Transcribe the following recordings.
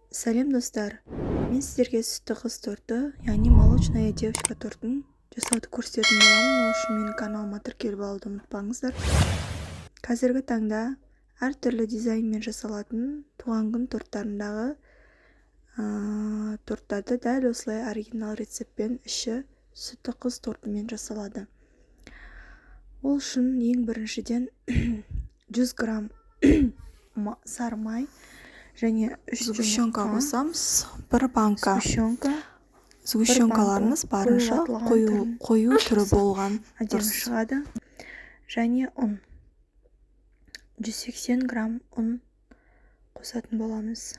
Сәлем достар, мен сіздерге сүтті қыз торты, яғни молочная девочка тортын жасауды көрсететін боламын. Ол үшін менің каналыма тіркеліп алуды ұмытпаңыздар. Қазіргі таңда әртүрлі дизайнмен жасалатын туған күн торттарындағы торттарды дәл осылай оригинал рецептпен іші сүтті қыз тортымен жасалады. Ол үшін ең біріншіден 100 грамм сары май және сгущенка қосамыз, бір банка. Сгущенкаларыңыз барынша қою түрі болған әдемі шығады. Және ұн. 180 грамм ұн қосатын боламыз.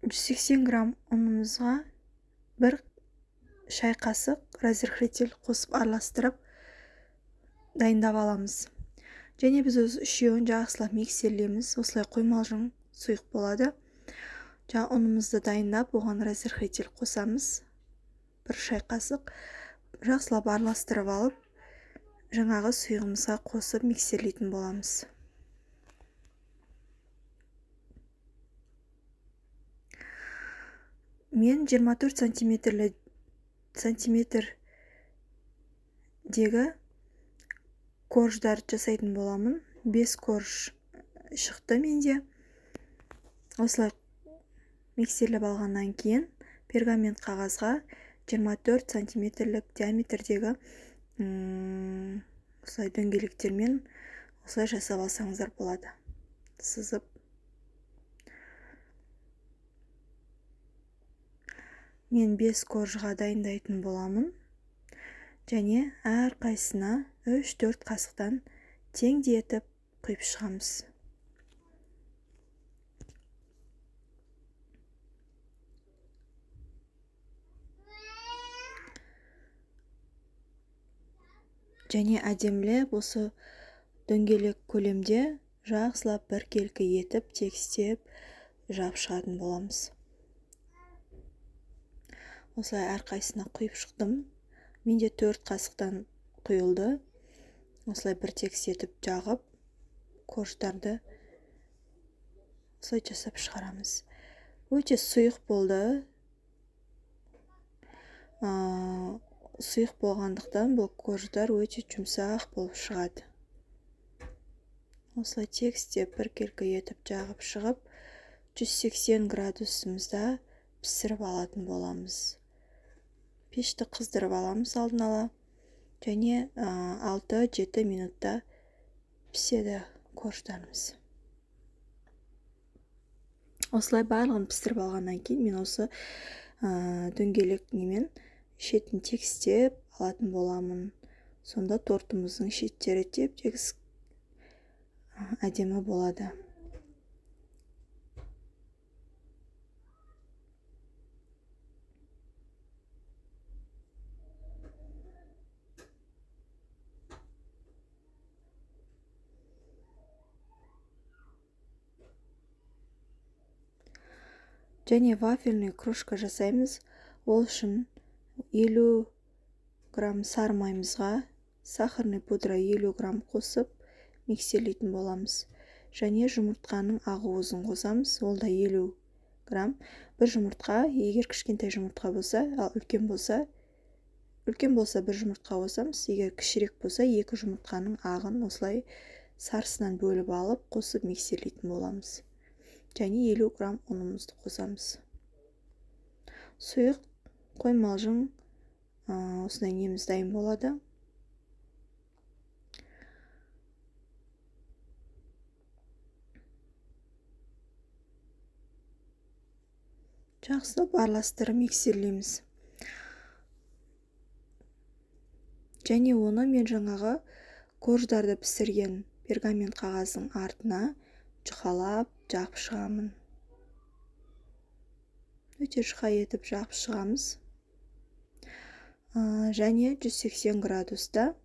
180 грамм ұнымызға бір шай қасық разрыхлитель қосып араластырып дайындап аламыз. Және біз үшеуін жақсылап миксерлейміз. Осылай қоймалжың сұйық болады. Ұнымызды дайындап, оған разрыхлитель қосамыз. Бір шай қасық жақсылап араластырып алып, жаңағы сұйығымызға қосып миксерлейтін боламыз. Мен 24 сантиметрдегі корждар жасайтын боламын. 5 корж шықты менде. Осылай миксерлеп алғаннан кейін пергамент қағазға 24 сантиметрлік диаметрдегі осылай дөңгелектермен осылай жасап алсаңыздар болады. Сызып. Мен 5 коржға дайындайтын боламын. Және әр қайсына 3-4 қасықтан теңдей етіп құйып шығамыз. Және әдемілеп осы дөңгелек көлемде жақсылап біркелкі етіп, тегістеп жап шығатын боламыз. Осылай әр қайсына құйып шықтым. Менде 4 қасықтан құйылды. Осылай бір тегіс етіп жағып, корждарды осылай жасап шығарамыз. Өте сұйық болды. Сұйық болғандықтан бұл корждар өте жұмсақ болып шығады. Осылай тегістеп біркелкі етіп жағып шығып, 180 градусымызда пісіріп алатын боламыз. Пешті қыздырып аламыз алдын ала. Және 6-7 минутта піседі корждарымыз. Осылай барлығын пісіріп алғаннан кейін мен осы дөңгелек немен шетін тегістеп алатын боламын. Сонда тортымыздың шеттері теп-тегіс әдемі болады. Және вафельный кружка жасаймыз. Ол үшін 50 грамм сары майымызға сахарный пудра 50 грамм қосып миксерлейтін боламыз. Және жұмыртқаның ақ-уызын қосамыз. Ол да 50 грамм. Бір жұмыртқа, егер кішкентай жұмыртқа болса, ал үлкен болса бір жұмыртқа қосамыз. Егер кішірек болса, 2 жұмыртқаның ағын осылай сарысынан бөліп алып, қосып миксерлейтін боламыз. Және 50 грамм ұнымызды қосамыз. Сұйық қоймалжың осындай неміз дайын болады. Жақсылап араластырып миксерлейміз. Және оны мен жаңағы корждарды пісірген пергамент қағаздың артына жұқалап жағып шығамын. Өте жұқа етіп жағып шығамыз. Және 180 градуста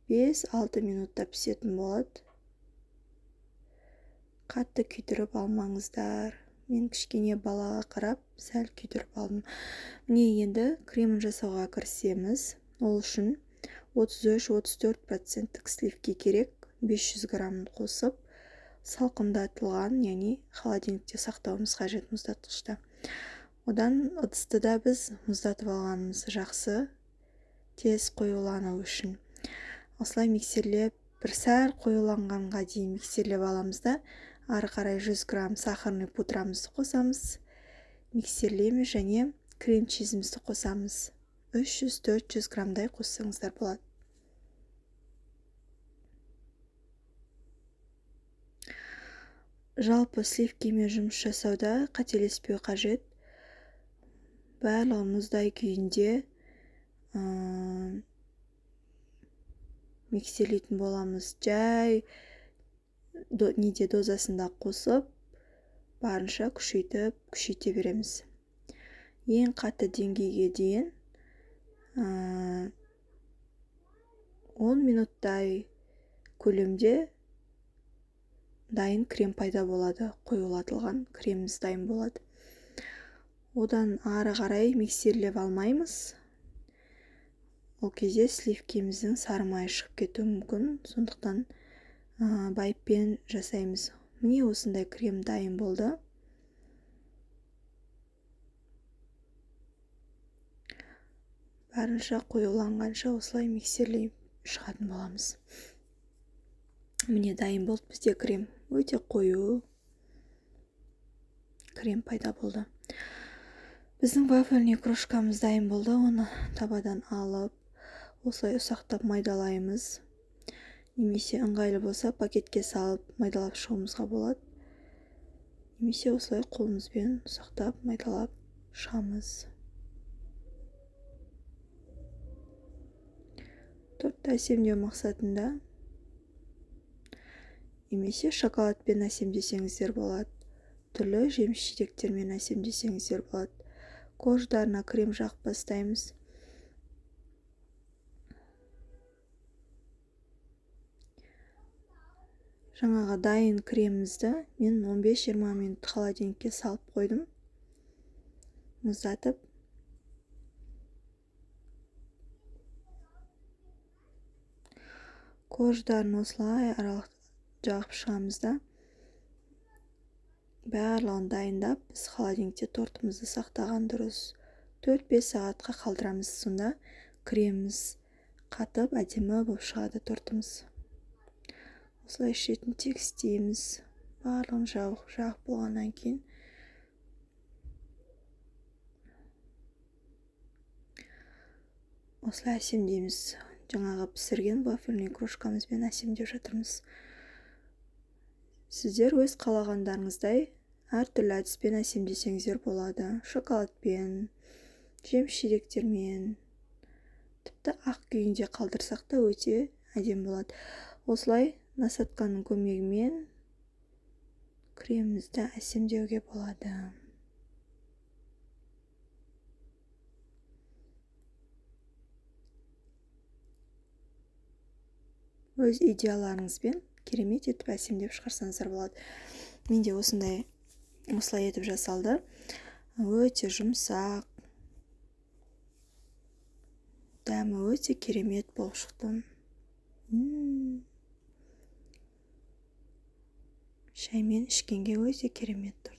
5-6 минутта пісетін болады. Қатты күйдіріп алмаңыздар. Мен кішкене балаға қарап, сәл күйдіріп алдым. Міне енді кремін жасауға кірісеміз. Ол үшін 33-34% сливки керек. 500 граммын қосып, салқындатылған, яғни холодильникте сақтауымыз қажет, мұздатқышта. Одан ыдысты да біз мұздатып алғанымыз жақсы, тез қоюлану үшін. Осылай миксерлеп, бір сәл қоюланғанға дейін миксерлеп аламыз да, ары қарай 100 грамм сахарный пудрамызды қосамыз, миксерлейміз және крем чизімізді қосамыз. 300-400 граммдай қоссаңыздар болады. Жалпы сливкемен жұмыс жасауда қателеспеу қажет. Барлығы мұздай күйінде миксерлейтін боламыз. Жай дозасында қосып, барынша күшейте береміз. Ең қатты деңгейге дейін 10 минуттай көлемде дайын крем пайда болады, қоюлатылған креміміз дайын болады. Одан ары қарай миксерлеп алмаймыз. Ол кезде сливкеміздің сары майы шығып кетуі мүмкін, сондықтан байыппен жасаймыз. Міне осындай крем дайын болды. Барынша қоюланғанша осылай миксерлей шығатын боламыз. Міне дайын болды бізде крем. Өте қою крем пайда болды. Біздің вафельный крошкамыз дайын болды. Оны табадан алып, осылай ұсақтап майдалаймыз. Немесе ыңғайлы болса пакетке салып майдалап шығуымызға болады. Немесе осылай қолымызбен ұсақтап майдалап шығамыз. Тортты әсемдеу мақсатында немесе шоколадпен әсемдесеңіздер болады. Түрлі жеміс-жидектермен әсемдесеңіздер болады. Кождарына крем жағып бастаймыз. Жаңағы дайын кремімізді мен 15-20 минут холодильникке салып қойдым. Мұздатып. Кождарын осылай аралық жағып шығамыз да. Барлығын дайындап, біз холодильникте тортымызды сақтаған дұрыс. 4-5 сағатқа қалдырамыз, сонда креміміз қатып, әдемі болып шығады тортымыз. Осылай шетін тегістейміз. Барлығын жағып болғаннан кейін. Осылай әсемдейміз. Жаңағы пісірген вафельный крошкамызбен әсемдеп жатырмыз. Сіздер өз қалағандарыңыздай әртүрлі әдіспен әсемдесеңіздер болады. Шоколадпен, жеміс-жидектермен, тіпті ақ күйінде қалдырсақ та өте әдемі болады. Осылай насатканың көмегімен кремімізді әсемдеуге болады. Өз идеяларыңызбен керемет етіп әсемдеп шығарсаңыздар болады. Менде осылай етіп жасалды. Өте жұмсақ, дәмі өте керемет болып шықты. Шаймен ішкенге өте керемет тұр.